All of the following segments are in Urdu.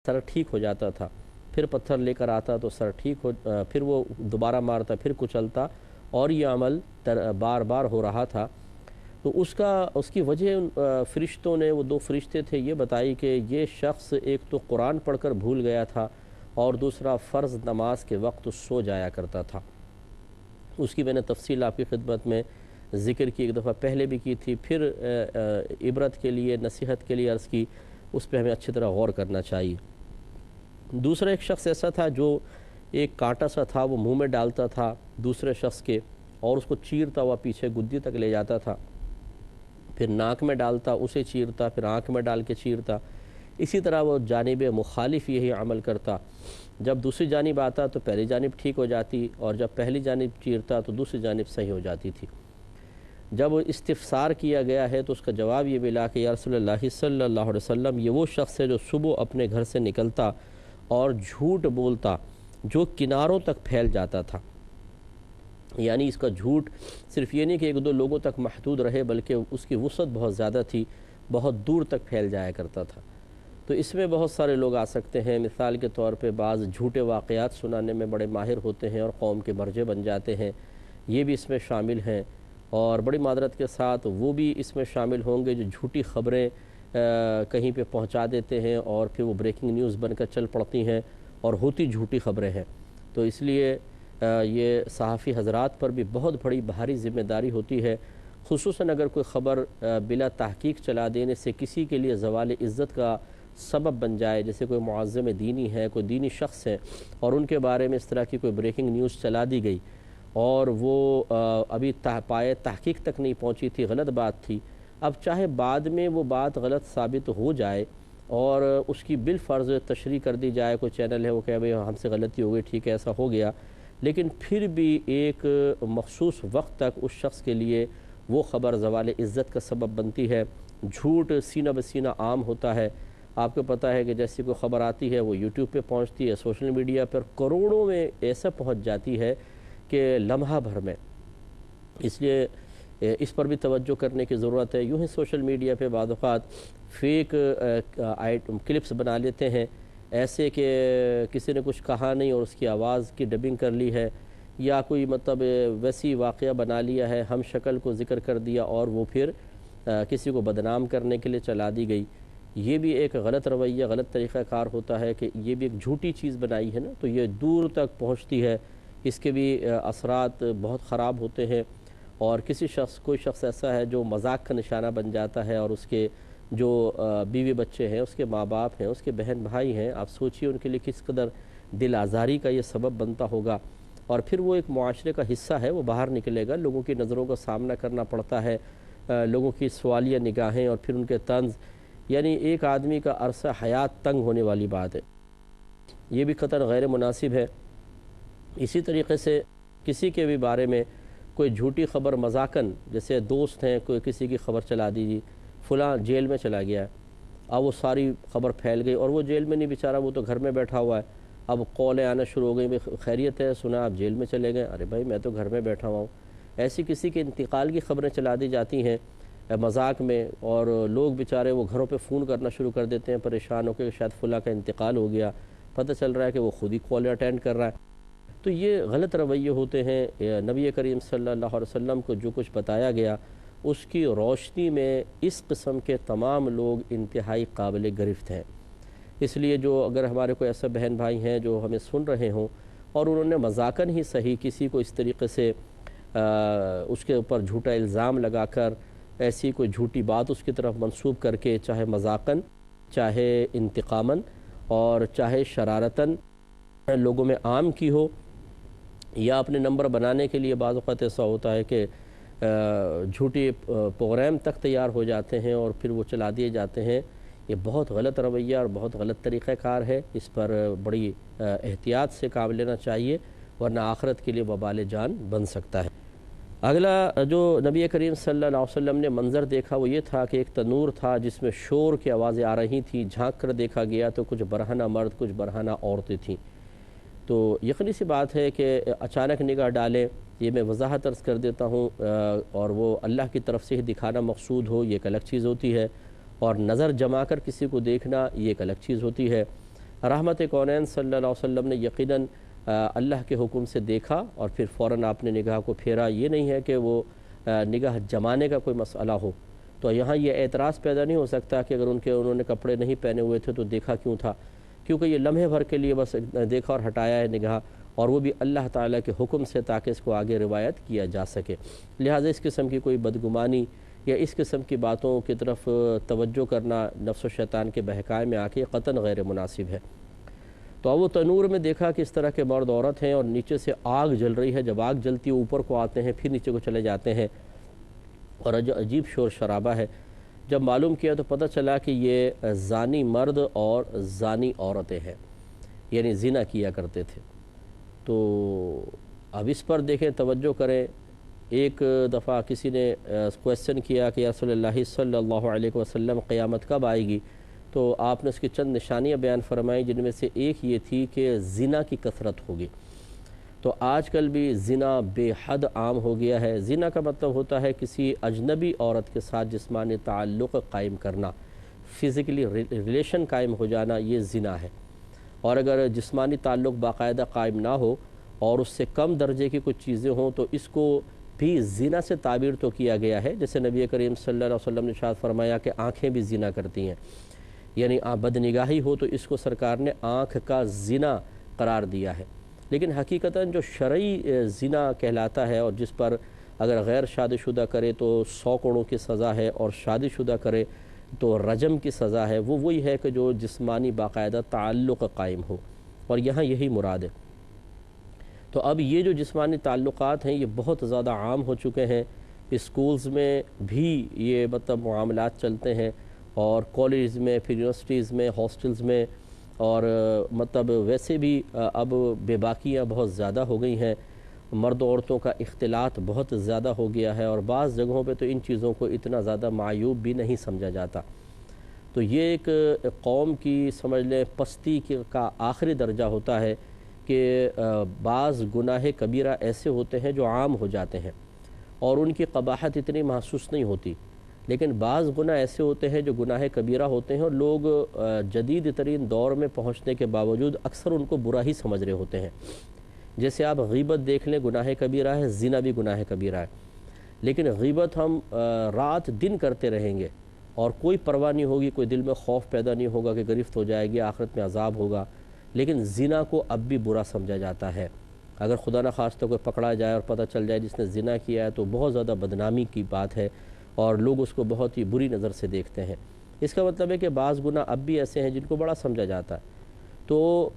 سر ٹھیک ہو جاتا تھا، پھر پتھر لے کر آتا تو سر ٹھیک ہو، پھر وہ دوبارہ مارتا، پھر کچلتا، اور یہ عمل بار بار ہو رہا تھا۔ تو اس کی وجہ فرشتوں نے، وہ 2 فرشتے تھے، یہ بتائی کہ یہ شخص ایک تو قرآن پڑھ کر بھول گیا تھا، اور دوسرا فرض نماز کے وقت سو جایا کرتا تھا۔ اس کی میں نے تفصیل آپ کی خدمت میں ذکر کی، ایک دفعہ پہلے بھی کی تھی، پھر عبرت کے لیے، نصیحت کے لیے عرض کی، اس پہ ہمیں اچھی طرح غور کرنا چاہیے۔ دوسرا ایک شخص ایسا تھا جو ایک کانٹا سا تھا، وہ منہ میں ڈالتا تھا دوسرے شخص کے، اور اس کو چیرتا ہوا پیچھے گدی تک لے جاتا تھا، پھر ناک میں ڈالتا، اسے چیرتا، پھر آنکھ میں ڈال کے چیرتا، اسی طرح وہ جانب مخالف یہی عمل کرتا۔ جب دوسری جانب آتا تو پہلی جانب ٹھیک ہو جاتی، اور جب پہلی جانب چیرتا تو دوسری جانب صحیح ہو جاتی تھی۔ جب استفسار کیا گیا ہے تو اس کا جواب یہ ملا کہ یا رسول اللہ صلی اللہ علیہ وسلم، یہ وہ شخص ہے جو صبح اپنے گھر سے نکلتا اور جھوٹ بولتا جو کناروں تک پھیل جاتا تھا۔ یعنی اس کا جھوٹ صرف یہ نہیں کہ 1-2 لوگوں تک محدود رہے، بلکہ اس کی وسعت بہت زیادہ تھی، بہت دور تک پھیل جایا کرتا تھا۔ تو اس میں بہت سارے لوگ آ سکتے ہیں، مثال کے طور پہ بعض جھوٹے واقعات سنانے میں بڑے ماہر ہوتے ہیں اور قوم کے مرجع بن جاتے ہیں، یہ بھی اس میں شامل ہیں، اور بڑی معذرت کے ساتھ وہ بھی اس میں شامل ہوں گے جو جھوٹی خبریں کہیں پہ پہنچا دیتے ہیں، اور پھر وہ بریکنگ نیوز بن کر چل پڑتی ہیں اور ہوتی جھوٹی خبریں ہیں۔ تو اس لیے یہ صحافی حضرات پر بھی بہت بڑی بھاری ذمہ داری ہوتی ہے، خصوصاً اگر کوئی خبر بلا تحقیق چلا دینے سے کسی کے لیے زوال عزت کا سبب بن جائے، جیسے کوئی معظم دینی ہے، کوئی دینی شخص ہے، اور ان کے بارے میں اس طرح کی کوئی بریکنگ نیوز چلا دی گئی اور وہ ابھی پائے تحقیق تک نہیں پہنچی تھی، غلط بات تھی، اب چاہے بعد میں وہ بات غلط ثابت ہو جائے اور اس کی بالفرض تشریح کر دی جائے، کوئی چینل ہے وہ کہے بھئی ہم سے غلطی ہو گئی، ٹھیک ہے ایسا ہو گیا، لیکن پھر بھی ایک مخصوص وقت تک اس شخص کے لیے وہ خبر زوال عزت کا سبب بنتی ہے۔ جھوٹ سینہ بسینہ عام ہوتا ہے، آپ کو پتہ ہے کہ جیسی کوئی خبر آتی ہے وہ یوٹیوب پہ پہنچتی ہے، سوشل میڈیا پر کروڑوں میں ایسا پہنچ جاتی ہے کہ لمحہ بھر میں، اس لیے اس پر بھی توجہ کرنے کی ضرورت ہے۔ یوں ہی سوشل میڈیا پہ بعض اوقات فیک کلپس بنا لیتے ہیں، ایسے کہ کسی نے کچھ کہا نہیں اور اس کی آواز کی ڈبنگ کر لی ہے، یا کوئی مطلب ویسی واقعہ بنا لیا ہے، ہم شکل کو ذکر کر دیا اور وہ پھر کسی کو بدنام کرنے کے لیے چلا دی گئی۔ یہ بھی ایک غلط رویہ، غلط طریقہ کار ہوتا ہے کہ یہ بھی ایک جھوٹی چیز بنائی ہے نا، تو یہ دور تک پہنچتی ہے، اس کے بھی اثرات بہت خراب ہوتے ہیں، اور کوئی شخص ایسا ہے جو مذاق کا نشانہ بن جاتا ہے، اور اس کے جو بیوی بچے ہیں، اس کے ماں باپ ہیں، اس کے بہن بھائی ہیں، آپ سوچئے ان کے لیے کس قدر دل آزاری کا یہ سبب بنتا ہوگا، اور پھر وہ ایک معاشرے کا حصہ ہے، وہ باہر نکلے گا، لوگوں کی نظروں کا سامنا کرنا پڑتا ہے، لوگوں کی سوالیہ نگاہیں اور پھر ان کے طنز، یعنی ایک آدمی کا عرصہ حیات تنگ ہونے والی بات ہے، یہ بھی قطعاً غیر مناسب ہے۔ اسی طریقے سے کسی کے بھی بارے میں کوئی جھوٹی خبر مذاقاً، جیسے دوست ہیں، کوئی کسی کی خبر چلا دیجیے فلاں جیل میں چلا گیا ہے، اب وہ ساری خبر پھیل گئی، اور وہ جیل میں نہیں بیچارہ، وہ تو گھر میں بیٹھا ہوا ہے، اب قولیں آنا شروع ہو گئی، خیریت ہے، سنا آپ جیل میں چلے گئے، ارے بھائی میں تو گھر میں بیٹھا ہوا ہوں۔ ایسی کسی کے انتقال کی خبریں چلا دی جاتی ہیں مذاق میں، اور لوگ بیچارے وہ گھروں پہ فون کرنا شروع کر دیتے ہیں پریشان ہو کے، شاید فلاں کا انتقال ہو گیا، پتہ چل رہا ہے کہ وہ خود ہی کال اٹینڈ کر رہا ہے۔ تو یہ غلط رویے ہوتے ہیں۔ نبی کریم صلی اللہ علیہ وسلم کو جو کچھ بتایا گیا، اس کی روشنی میں اس قسم کے تمام لوگ انتہائی قابل گرفت ہیں۔ اس لیے جو اگر ہمارے کوئی ایسے بہن بھائی ہیں جو ہمیں سن رہے ہوں اور انہوں نے مذاقاً ہی صحیح کسی کو اس طریقے سے اس کے اوپر جھوٹا الزام لگا کر، ایسی کوئی جھوٹی بات اس کی طرف منسوب کر کے، چاہے مذاقاً، چاہے انتقاماً، اور چاہے شرارتاً لوگوں میں عام کی ہو، یا اپنے نمبر بنانے کے لیے بعض اوقات ایسا ہوتا ہے کہ جھوٹی پروگرام تک تیار ہو جاتے ہیں اور پھر وہ چلا دیے جاتے ہیں، یہ بہت غلط رویہ اور بہت غلط طریقہ کار ہے، اس پر بڑی احتیاط سے کام لینا چاہیے، ورنہ آخرت کے لیے وبال جان بن سکتا ہے۔ اگلا جو نبی کریم صلی اللہ علیہ وسلم نے منظر دیکھا وہ یہ تھا کہ ایک تنور تھا جس میں شور کی آوازیں آ رہی تھیں، جھانک کر دیکھا گیا تو کچھ برہنہ مرد، کچھ برہنہ عورتیں تھیں۔ تو یقینی سی بات ہے کہ اچانک نگاہ ڈالیں، یہ میں وضاحت عرض کر دیتا ہوں، اور وہ اللہ کی طرف سے ہی دکھانا مقصود ہو، یہ ایک الگ چیز ہوتی ہے، اور نظر جما کر کسی کو دیکھنا یہ ایک الگ چیز ہوتی ہے۔ رحمت کونین صلی اللہ علیہ وسلم نے یقیناً اللہ کے حکم سے دیکھا اور پھر فوراً آپ نے نگاہ کو پھیرا. یہ نہیں ہے کہ وہ نگاہ جمانے کا کوئی مسئلہ ہو. تو یہاں یہ اعتراض پیدا نہیں ہو سکتا کہ اگر انہوں نے کپڑے نہیں پہنے ہوئے تھے تو دیکھا کیوں تھا، کیونکہ یہ لمحے بھر کے لیے بس دیکھا اور ہٹایا ہے نگاہ، اور وہ بھی اللہ تعالیٰ کے حکم سے تاکہ اس کو آگے روایت کیا جا سکے. لہٰذا اس قسم کی کوئی بدگمانی یا اس قسم کی باتوں کی طرف توجہ کرنا نفس و شیطان کے بہکائے میں آ کے قطعاً غیر مناسب ہے. تو اب وہ تنور میں دیکھا کہ اس طرح کے مرد عورت ہیں اور نیچے سے آگ جل رہی ہے. جب آگ جلتی ہے اوپر کو آتے ہیں، پھر نیچے کو چلے جاتے ہیں اور عجیب شور شرابہ ہے. جب معلوم کیا تو پتہ چلا کہ یہ زانی مرد اور زانی عورتیں ہیں، یعنی زنا کیا کرتے تھے. تو اب اس پر دیکھیں، توجہ کریں. ایک دفعہ کسی نے کویسچن کیا کہ یا رسول اللہ صلی اللہ علیہ وسلم قیامت کب آئے گی؟ تو آپ نے اس کی چند نشانیاں بیان فرمائیں، جن میں سے ایک یہ تھی کہ زنا کی کثرت ہوگی. تو آج کل بھی زنا بے حد عام ہو گیا ہے. زنا کا مطلب ہوتا ہے کسی اجنبی عورت کے ساتھ جسمانی تعلق قائم کرنا، فزیکلی ریلیشن قائم ہو جانا، یہ زنا ہے. اور اگر جسمانی تعلق باقاعدہ قائم نہ ہو اور اس سے کم درجے کی کچھ چیزیں ہوں تو اس کو بھی زنا سے تعبیر تو کیا گیا ہے. جیسے نبی کریم صلی اللہ علیہ وسلم نے ارشاد فرمایا کہ آنکھیں بھی زنا کرتی ہیں، یعنی بدنگاہی ہو تو اس کو سرکار نے آنکھ کا زنا قرار دیا ہے. لیکن حقیقتاً جو شرعی زنا کہلاتا ہے اور جس پر اگر غیر شادی شدہ کرے تو 100 کوڑوں کی سزا ہے اور شادی شدہ کرے تو رجم کی سزا ہے، وہ وہی ہے کہ جو جسمانی باقاعدہ تعلق قائم ہو، اور یہاں یہی مراد ہے. تو اب یہ جو جسمانی تعلقات ہیں یہ بہت زیادہ عام ہو چکے ہیں. اسکولز میں بھی یہ معاملات چلتے ہیں، اور کالجز میں، پھر یونیورسٹیز میں، ہاسٹلز میں، اور ویسے بھی اب بے باکیاں بہت زیادہ ہو گئی ہیں. مرد عورتوں کا اختلاط بہت زیادہ ہو گیا ہے، اور بعض جگہوں پہ تو ان چیزوں کو اتنا زیادہ معیوب بھی نہیں سمجھا جاتا. تو یہ ایک قوم کی سمجھ لیں پستی کا آخری درجہ ہوتا ہے کہ بعض گناہ کبیرہ ایسے ہوتے ہیں جو عام ہو جاتے ہیں اور ان کی قباحت اتنی محسوس نہیں ہوتی، لیکن بعض گناہ ایسے ہوتے ہیں جو گناہ کبیرہ ہوتے ہیں اور لوگ جدید ترین دور میں پہنچنے کے باوجود اکثر ان کو برا ہی سمجھ رہے ہوتے ہیں. جیسے آپ غیبت دیکھ لیں، گناہ کبیرہ ہے، زنا بھی گناہ کبیرہ ہے، لیکن غیبت ہم رات دن کرتے رہیں گے اور کوئی پرواہ نہیں ہوگی، کوئی دل میں خوف پیدا نہیں ہوگا کہ گرفت ہو جائے گی، آخرت میں عذاب ہوگا. لیکن زنا کو اب بھی برا سمجھا جاتا ہے. اگر خدا نخواستہ کوئی پکڑا جائے اور پتہ چل جائے جس نے زنا کیا ہے تو بہت زیادہ بدنامی کی بات ہے اور لوگ اس کو بہت ہی بری نظر سے دیکھتے ہیں. اس کا مطلب ہے کہ بعض گناہ اب بھی ایسے ہیں جن کو بڑا سمجھا جاتا ہے. تو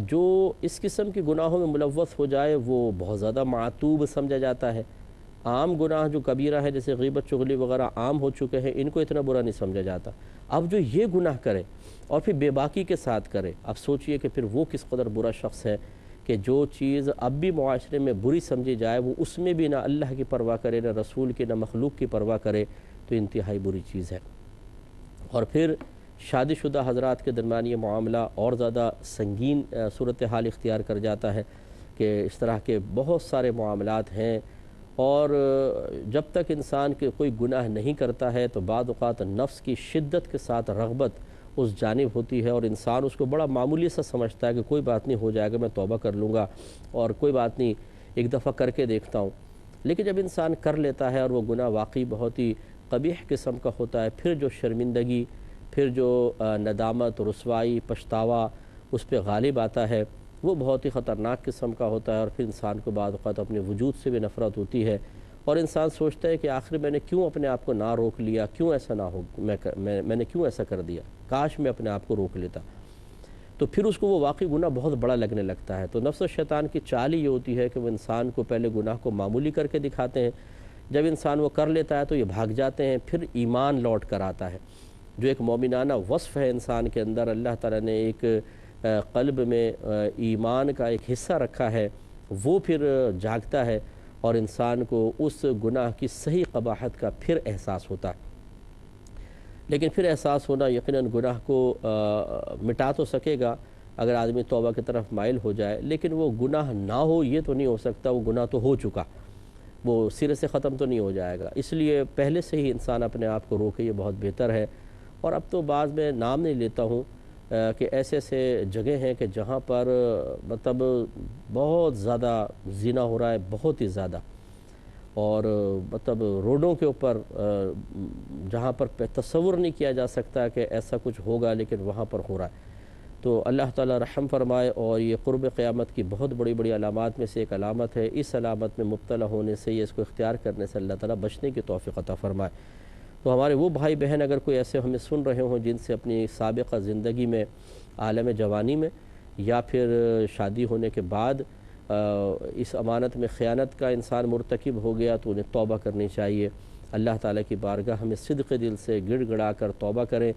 جو اس قسم کے گناہوں میں ملوث ہو جائے وہ بہت زیادہ معتوب سمجھا جاتا ہے. عام گناہ جو کبیرہ ہے جیسے غیبت، چغلی وغیرہ عام ہو چکے ہیں، ان کو اتنا برا نہیں سمجھا جاتا. اب جو یہ گناہ کرے اور پھر بے باکی کے ساتھ کرے، اب سوچئے کہ پھر وہ کس قدر برا شخص ہے کہ جو چیز اب بھی معاشرے میں بری سمجھی جائے وہ اس میں بھی نہ اللہ کی پرواہ کرے، نہ رسول کی، نہ مخلوق کی پرواہ کرے، تو انتہائی بری چیز ہے. اور پھر شادی شدہ حضرات کے درمیان یہ معاملہ اور زیادہ سنگین صورتحال اختیار کر جاتا ہے کہ اس طرح کے بہت سارے معاملات ہیں. اور جب تک انسان کے کوئی گناہ نہیں کرتا ہے تو بعض اوقات نفس کی شدت کے ساتھ رغبت اس جانب ہوتی ہے اور انسان اس کو بڑا معمولی سا سمجھتا ہے کہ کوئی بات نہیں، ہو جائے گا، میں توبہ کر لوں گا اور کوئی بات نہیں، ایک دفعہ کر کے دیکھتا ہوں. لیکن جب انسان کر لیتا ہے اور وہ گناہ واقعی بہت ہی قبیح قسم کا ہوتا ہے، پھر جو شرمندگی، پھر جو ندامت، رسوائی، پچھتاوا اس پہ غالب آتا ہے وہ بہت ہی خطرناک قسم کا ہوتا ہے. اور پھر انسان کو بعض اوقات اپنے وجود سے بھی نفرت ہوتی ہے اور انسان سوچتا ہے کہ آخر میں نے کیوں اپنے آپ کو نہ روک لیا، کیوں ایسا نہ ہو، میں نے کیوں ایسا کر دیا، کاش میں اپنے آپ کو روک لیتا. تو پھر اس کو وہ واقعی گناہ بہت بڑا لگنے لگتا ہے. تو نفس و شیطان کی چال ہی یہ ہوتی ہے کہ وہ انسان کو پہلے گناہ کو معمولی کر کے دکھاتے ہیں، جب انسان وہ کر لیتا ہے تو یہ بھاگ جاتے ہیں، پھر ایمان لوٹ کر آتا ہے. جو ایک مومنانہ وصف ہے انسان کے اندر، اللہ تعالیٰ نے ایک قلب میں ایمان کا ایک حصہ رکھا ہے، وہ پھر جاگتا ہے اور انسان کو اس گناہ کی صحیح قباحت کا پھر احساس ہوتا ہے. لیکن پھر احساس ہونا یقیناً گناہ کو مٹا تو سکے گا اگر آدمی توبہ کی طرف مائل ہو جائے، لیکن وہ گناہ نہ ہو یہ تو نہیں ہو سکتا. وہ گناہ تو ہو چکا، وہ سرے سے ختم تو نہیں ہو جائے گا. اس لیے پہلے سے ہی انسان اپنے آپ کو روکے، یہ بہت بہتر ہے. اور اب تو بعض میں نام نہیں لیتا ہوں، کہ ایسے ایسے جگہ ہیں کہ جہاں پر مطلب بہت زیادہ زنا ہو رہا ہے، بہت ہی زیادہ، اور مطلب روڈوں کے اوپر جہاں پر تصور نہیں کیا جا سکتا کہ ایسا کچھ ہوگا، لیکن وہاں پر ہو رہا ہے۔ تو اللہ تعالیٰ رحم فرمائے، اور یہ قرب قیامت کی بہت بڑی بڑی علامات میں سے ایک علامت ہے۔ اس علامت میں مبتلا ہونے سے، یہ اس کو اختیار کرنے سے اللہ تعالیٰ بچنے کی توفیق عطا فرمائے۔ تو ہمارے وہ بھائی بہن اگر کوئی ایسے ہمیں سن رہے ہوں جن سے اپنی سابقہ زندگی میں، عالم جوانی میں یا پھر شادی ہونے کے بعد اس امانت میں خیانت کا انسان مرتکب ہو گیا، تو انہیں توبہ کرنی چاہیے۔ اللہ تعالیٰ کی بارگاہ ہمیں صدق دل سے گڑ گڑا کر توبہ کریں،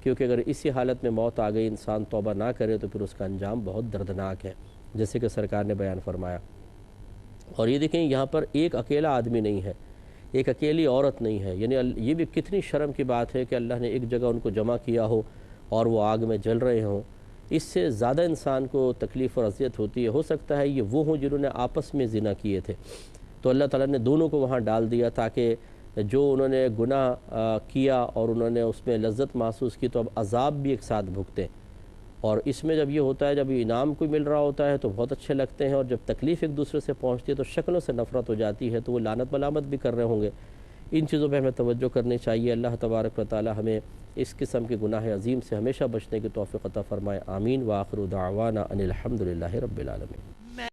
کیونکہ اگر اسی حالت میں موت آ گئی، انسان توبہ نہ کرے تو پھر اس کا انجام بہت دردناک ہے، جیسے کہ سرکار نے بیان فرمایا۔ اور یہ دیکھیں یہاں پر ایک اکیلا آدمی نہیں ہے، ایک اکیلی عورت نہیں ہے، یعنی یہ بھی کتنی شرم کی بات ہے کہ اللہ نے ایک جگہ ان کو جمع کیا ہو اور وہ آگ میں جل رہے ہوں۔ اس سے زیادہ انسان کو تکلیف اور اذیت ہوتی ہے۔ ہو سکتا ہے یہ وہ ہوں جنہوں نے آپس میں زنا کیے تھے، تو اللہ تعالیٰ نے دونوں کو وہاں ڈال دیا تاکہ جو انہوں نے گناہ کیا اور انہوں نے اس میں لذت محسوس کی، تو اب عذاب بھی ایک ساتھ بھگتیں۔ اور اس میں جب یہ ہوتا ہے، جب انعام کوئی مل رہا ہوتا ہے تو بہت اچھے لگتے ہیں، اور جب تکلیف ایک دوسرے سے پہنچتی ہے تو شکلوں سے نفرت ہو جاتی ہے، تو وہ لعنت ملامت بھی کر رہے ہوں گے۔ ان چیزوں پہ ہمیں توجہ کرنی چاہیے۔ اللہ تبارک و تعالی ہمیں اس قسم کے گناہ عظیم سے ہمیشہ بچنے کی توفیق عطا فرمائے۔ آمین۔ وآخر دعوانا ان الحمد للہ رب العالمین۔